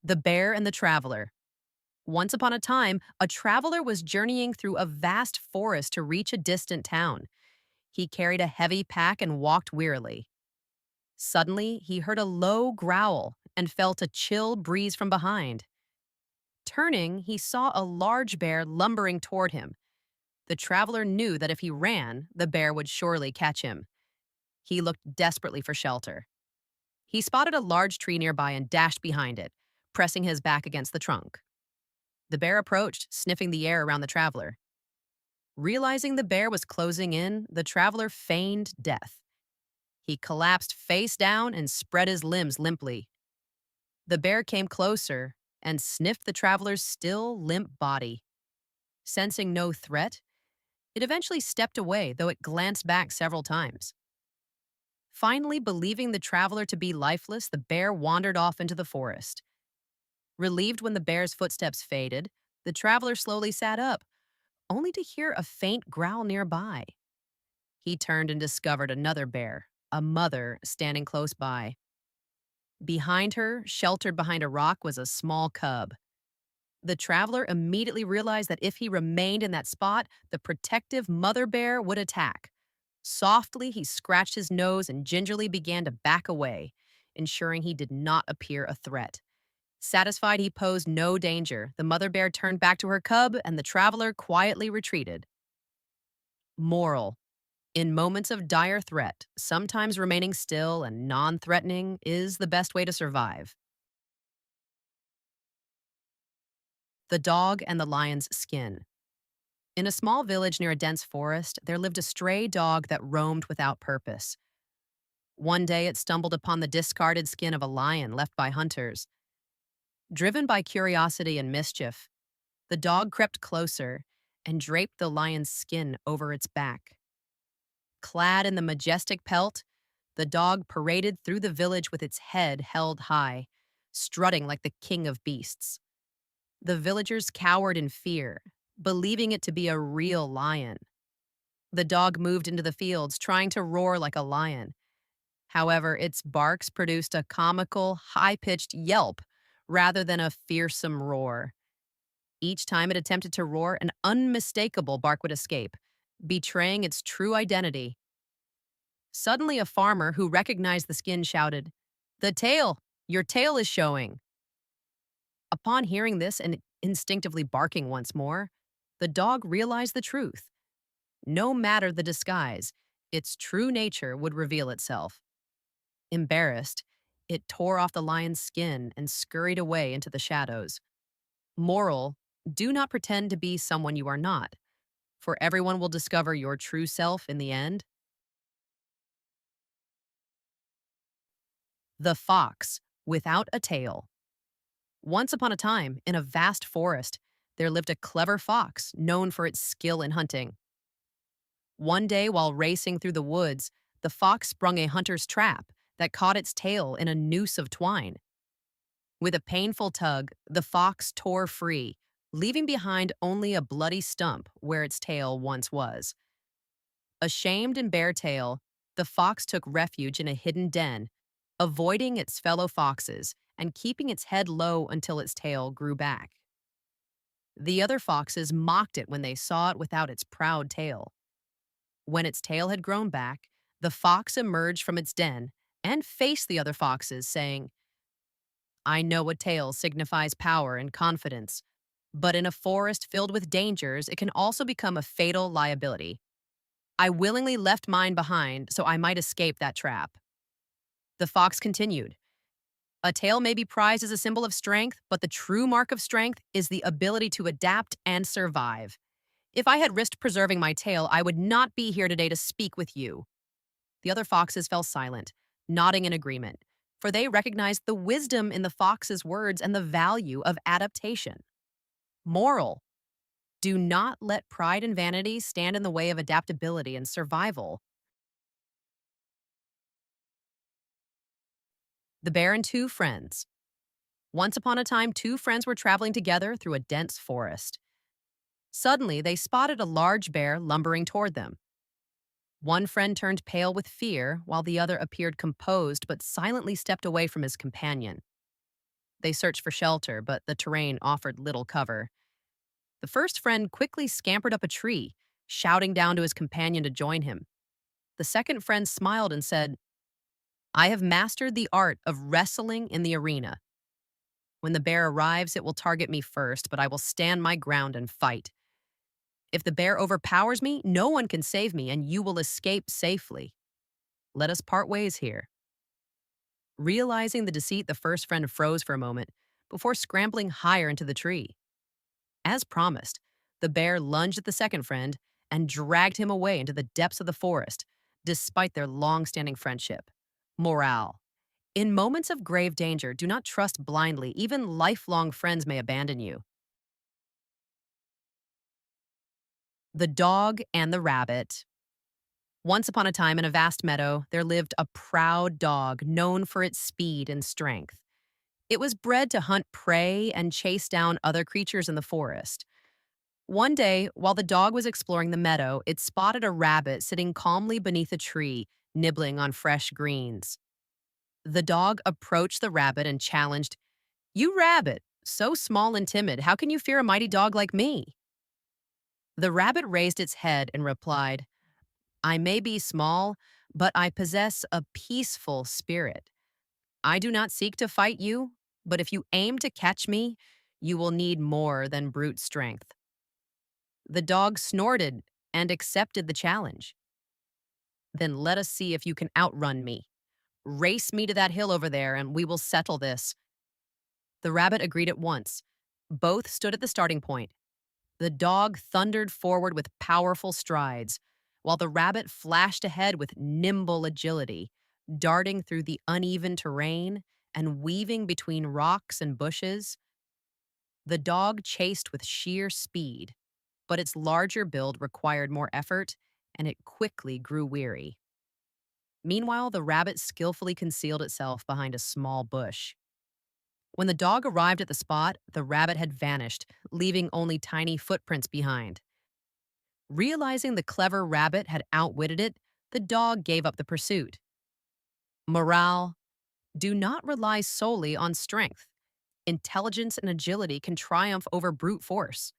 The Bear and the Traveler. Once upon a time, a traveler was journeying through a vast forest to reach a distant town. He carried a heavy pack and walked wearily. Suddenly, he heard a low growl and felt a chill breeze from behind. Turning, he saw a large bear lumbering toward him. The traveler knew that if he ran, the bear would surely catch him. He looked desperately for shelter. He spotted a large tree nearby and dashed behind it, pressing his back against the trunk. The bear approached, sniffing the air around the traveler. Realizing the bear was closing in, the traveler feigned death. He collapsed face down and spread his limbs limply. The bear came closer and sniffed the traveler's still limp body. Sensing no threat, it eventually stepped away, though it glanced back several times. Finally, believing the traveler to be lifeless, the bear wandered off into the forest. Relieved when the bear's footsteps faded, the traveler slowly sat up, only to hear a faint growl nearby. He turned and discovered another bear, a mother, standing close by. Behind her, sheltered behind a rock, was a small cub. The traveler immediately realized that if he remained in that spot, the protective mother bear would attack. Softly, he scratched his nose and gingerly began to back away, ensuring he did not appear a threat. Satisfied he posed no danger, the mother bear turned back to her cub and the traveler quietly retreated. Moral: in moments of dire threat, sometimes remaining still and non threatening is the best way to survive. The Dog and the Lion's Skin. In a small village near a dense forest, there lived a stray dog that roamed without purpose. One day, it stumbled upon the discarded skin of a lion left by hunters. Driven by curiosity and mischief, the dog crept closer and draped the lion's skin over its back. Clad in the majestic pelt, the dog paraded through the village with its head held high, strutting like the king of beasts. The villagers cowered in fear, believing it to be a real lion. The dog moved into the fields, trying to roar like a lion. However, its barks produced a comical, high-pitched yelp rather than a fearsome roar. Each time it attempted to roar, an unmistakable bark would escape, betraying its true identity. Suddenly, a farmer who recognized the skin shouted, "The tail! Your tail is showing!" Upon hearing this and instinctively barking once more, the dog realized the truth. No matter the disguise, its true nature would reveal itself. Embarrassed, it tore off the lion's skin and scurried away into the shadows. Moral: do not pretend to be someone you are not, for everyone will discover your true self in the end. The Fox Without a Tail. Once upon a time, in a vast forest, there lived a clever fox known for its skill in hunting. One day, while racing through the woods, the fox sprung a hunter's trap that caught its tail in a noose of twine. With a painful tug, the fox tore free, leaving behind only a bloody stump where its tail once was. Ashamed and bare tail, the fox took refuge in a hidden den, avoiding its fellow foxes and keeping its head low until its tail grew back. The other foxes mocked it when they saw it without its proud tail. When its tail had grown back, the fox emerged from its den and faced the other foxes, saying, "I know a tail signifies power and confidence, but in a forest filled with dangers, it can also become a fatal liability. I willingly left mine behind so I might escape that trap." The fox continued, "A tail may be prized as a symbol of strength, but the true mark of strength is the ability to adapt and survive. If I had risked preserving my tail, I would not be here today to speak with you." The other foxes fell silent, nodding in agreement, for they recognized the wisdom in the fox's words and the value of adaptation. Moral: do not let pride and vanity stand in the way of adaptability and survival. The Bear and Two Friends. Once upon a time, two friends were traveling together through a dense forest. Suddenly, they spotted a large bear lumbering toward them. One friend turned pale with fear, while the other appeared composed but silently stepped away from his companion. They searched for shelter, but the terrain offered little cover. The first friend quickly scampered up a tree, shouting down to his companion to join him. The second friend smiled and said, I have mastered the art of wrestling in the arena. When the bear arrives, it will target me first, but I will stand my ground and fight. If the bear overpowers me, no one can save me, and you will escape safely. Let us part ways here. Realizing the deceit, the first friend froze for a moment before scrambling higher into the tree. As promised, the bear lunged at the second friend and dragged him away into the depths of the forest, despite their long standing friendship. Morale. In moments of grave danger, do not trust blindly. Even lifelong friends may abandon you. The Dog and the Rabbit. Once upon a time, in a vast meadow, there lived a proud dog known for its speed and strength. It was bred to hunt prey and chase down other creatures in the forest. One day, while the dog was exploring the meadow, it spotted a rabbit sitting calmly beneath a tree, nibbling on fresh greens. The dog approached the rabbit and challenged, You rabbit, so small and timid, how can you fear a mighty dog like me? The rabbit raised its head and replied, I may be small, but I possess a peaceful spirit. I do not seek to fight you, but if you aim to catch me, you will need more than brute strength. The dog snorted and accepted the challenge. Then let us see if you can outrun me. Race me to that hill over there, and we will settle this. The rabbit agreed at once. Both stood at the starting point. The dog thundered forward with powerful strides, while the rabbit flashed ahead with nimble agility, darting through the uneven terrain and weaving between rocks and bushes. The dog chased with sheer speed, but its larger build required more effort, and it quickly grew weary. Meanwhile, the rabbit skillfully concealed itself behind a small bush. When the dog arrived at the spot, the rabbit had vanished, leaving only tiny footprints behind. Realizing the clever rabbit had outwitted it, the dog gave up the pursuit. Morale: do not rely solely on strength. Intelligence and agility can triumph over brute force.